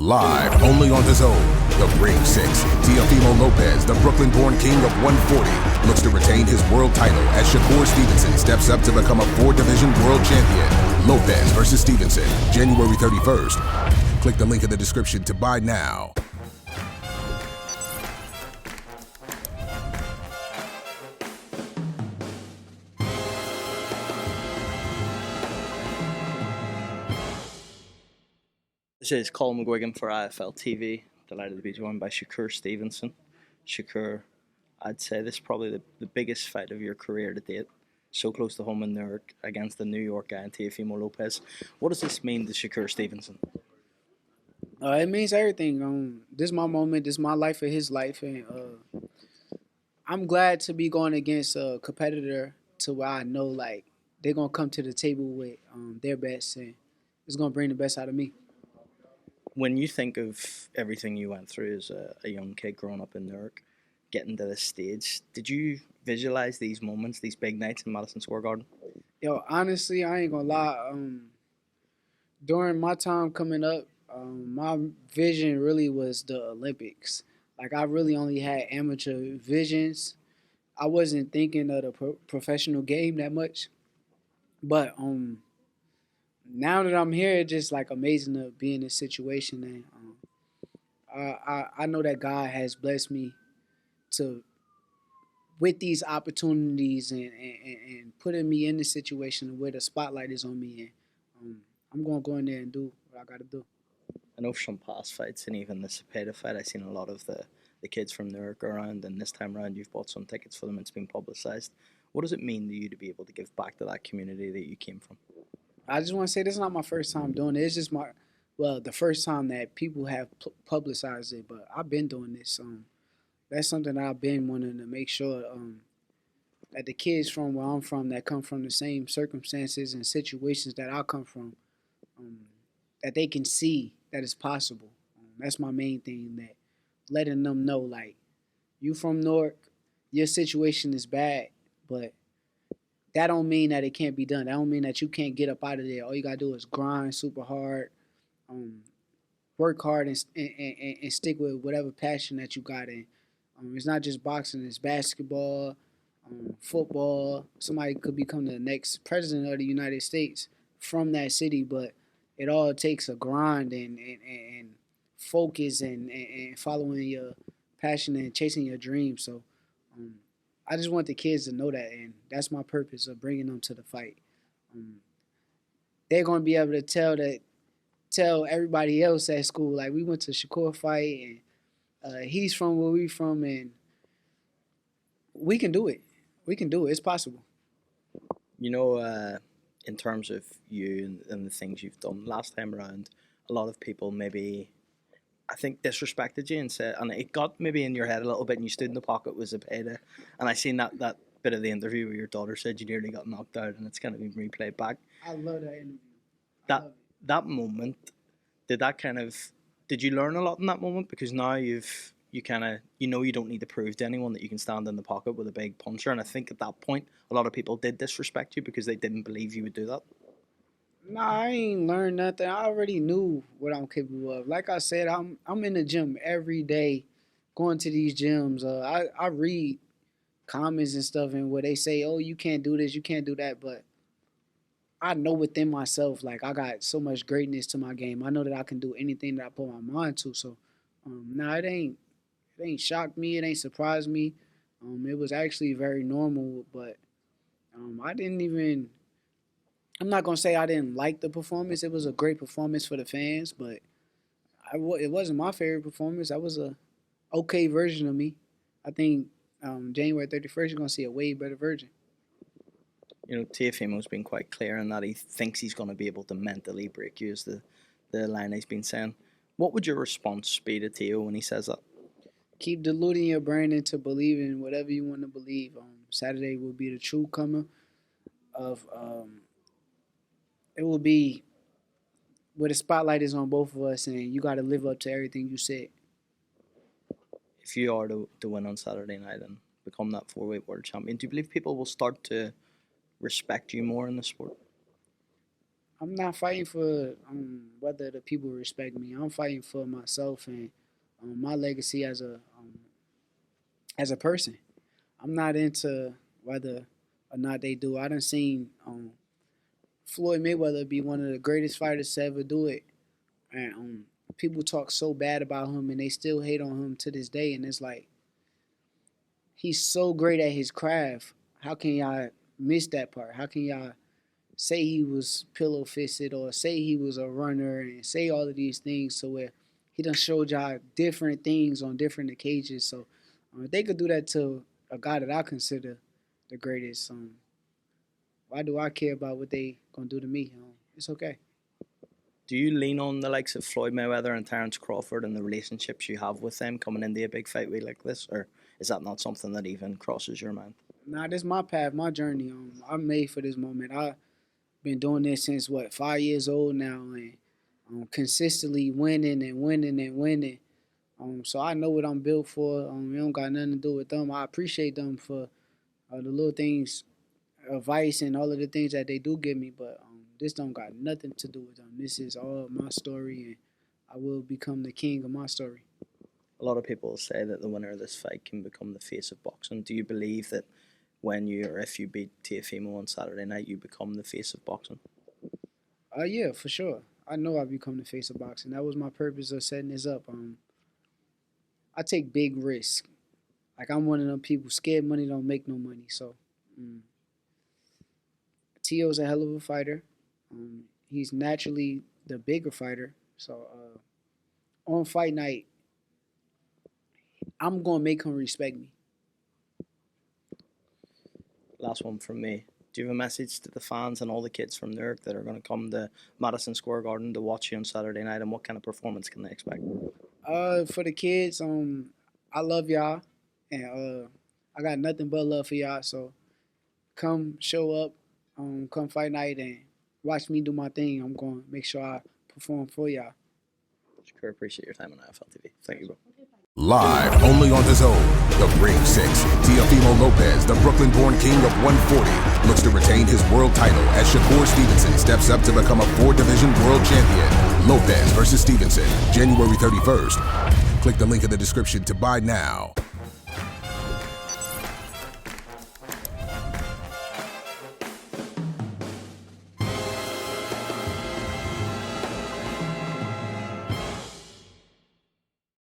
Live only on his own, the Ring 6, Teofimo Lopez, the Brooklyn-born king of 140, looks to retain his world title as Shakur Stevenson steps up to become a 4-division world champion. Lopez versus Stevenson, January 31st. Click the link in the description to buy now. This is Colin McGuigan for IFLTV. Delighted to be joined by Shakur Stevenson. Shakur, I'd say this is probably the biggest fight of your career to date. So close to home in Newark against the New York guy, Teofimo Lopez. What does this mean to Shakur Stevenson? It means everything. This is my moment. This is my life and his life, and I'm glad to be going against a competitor to where I know like they're gonna come to the table with their best, and it's gonna bring the best out of me. When you think of everything you went through as a young kid growing up in Newark, getting to this stage, did you visualize these moments, these big nights in Madison Square Garden? Yo, honestly, I ain't gonna lie. During my time coming up, my vision really was the Olympics. Like I really only had amateur visions. I wasn't thinking of the professional game that much, but now that I'm here, it's just like amazing to be in this situation, and I know that God has blessed me to with these opportunities and putting me in this situation where the spotlight is on me, and I'm gonna go in there and do what I got to do. I know from past fights and even the Cepeda fight, I've seen a lot of the kids from Newark around, and this time around you've bought some tickets for them. It's been publicised. What does it mean to you to be able to give back to that community that you came from? I just want to say this is not my first time doing it. It's just the first time that people have publicized it. But I've been doing this. That's something that I've been wanting to make sure that the kids from where I'm from that come from the same circumstances and situations that I come from, that they can see that it's possible. That's my main thing, that letting them know, like, you from Newark, your situation is bad, but that don't mean that it can't be done. That don't mean that you can't get up out of there. All you gotta do is grind super hard, work hard, and stick with whatever passion that you got in. It's not just boxing. It's basketball, football. Somebody could become the next president of the United States from that city, but it all takes a grind and focus and following your passion and chasing your dreams. So I just want the kids to know that, and that's my purpose of bringing them to the fight. They're going to be able to tell everybody else at school, like, we went to Shakur fight, and he's from where we from, and we can do it. We can do it. It's possible. You know, in terms of you and the things you've done last time around, a lot of people maybe, I think, disrespected you and said, and it got maybe in your head a little bit, and you stood in the pocket with Cepeda, and I seen that bit of the interview where your daughter said you nearly got knocked out, and it's kind of been replayed back. I love that interview. That moment, did you learn a lot in that moment? Because now you know you don't need to prove to anyone that you can stand in the pocket with a big puncher, and I think at that point a lot of people did disrespect you because they didn't believe you would do that. Nah, I ain't learned nothing. I already knew what I'm capable of. Like I said, I'm in the gym every day, going to these gyms. I read comments and stuff, and where they say, "Oh, you can't do this, you can't do that," but I know within myself, like, I got so much greatness to my game. I know that I can do anything that I put my mind to. So, it ain't shocked me. It ain't surprised me. It was actually very normal, but I didn't even. I'm not gonna say I didn't like the performance. It was a great performance for the fans, but it wasn't my favorite performance. That was a okay version of me. I think January 31st, you're gonna see a way better version. You know, Teofimo's been quite clear in that he thinks he's going to be able to mentally break you, is the line he's been saying. What would your response be to Teo when he says that? Keep deluding your brain into believing whatever you want to believe. Saturday will be the true comer of. It will be where the spotlight is on both of us, and you got to live up to everything you said. If you are to win on Saturday night and become that 4-weight world champion, do you believe people will start to respect you more in the sport? I'm not fighting for whether the people respect me. I'm fighting for myself and my legacy as a person. I'm not into whether or not they do. I done seen Floyd Mayweather be one of the greatest fighters to ever do it, and people talk so bad about him, and they still hate on him to this day. And it's like he's so great at his craft. How can y'all miss that part? How can y'all say he was pillow fisted or say he was a runner and say all of these things so where he done showed y'all different things on different occasions. So if they could do that to a guy that I consider the greatest, why do I care about what they gonna do to me? It's okay. Do you lean on the likes of Floyd Mayweather and Terence Crawford and the relationships you have with them coming into a big fight week like this, or is that not something that even crosses your mind? Nah, this is my path, my journey. I'm made for this moment. I've been doing this since 5 years old now, and consistently winning and winning and winning. So I know what I'm built for. It don't got nothing to do with them. I appreciate them for the little things, advice, and all of the things that they do give me. But this don't got nothing to do with them. This is all my story, and I will become the king of my story. A lot of people say that the winner of this fight can become the face of boxing. Do you believe that when you or if you beat Teofimo on Saturday night, you become the face of boxing? Yeah, for sure. I know I become the face of boxing. That was my purpose of setting this up. I take big risks. Like, I'm one of them people, scared money don't make no money. So, Tio's a hell of a fighter. He's naturally the bigger fighter. So, on fight night, I'm going to make him respect me. Last one from me. Do you have a message to the fans and all the kids from Newark that are going to come to Madison Square Garden to watch you on Saturday night, and what kind of performance can they expect? For the kids, I love y'all, and I got nothing but love for y'all. So come show up, come fight night, and watch me do my thing. I'm going to make sure I perform for y'all. Shakur, appreciate your time on IFLTV. Thank you, bro. Live only on his own, the Ring 6, Teofimo Lopez, the Brooklyn-born king of 140, looks to retain his world title as Shakur Stevenson steps up to become a 4-division world champion. Lopez versus Stevenson, January 31st. Click the link in the description to buy now.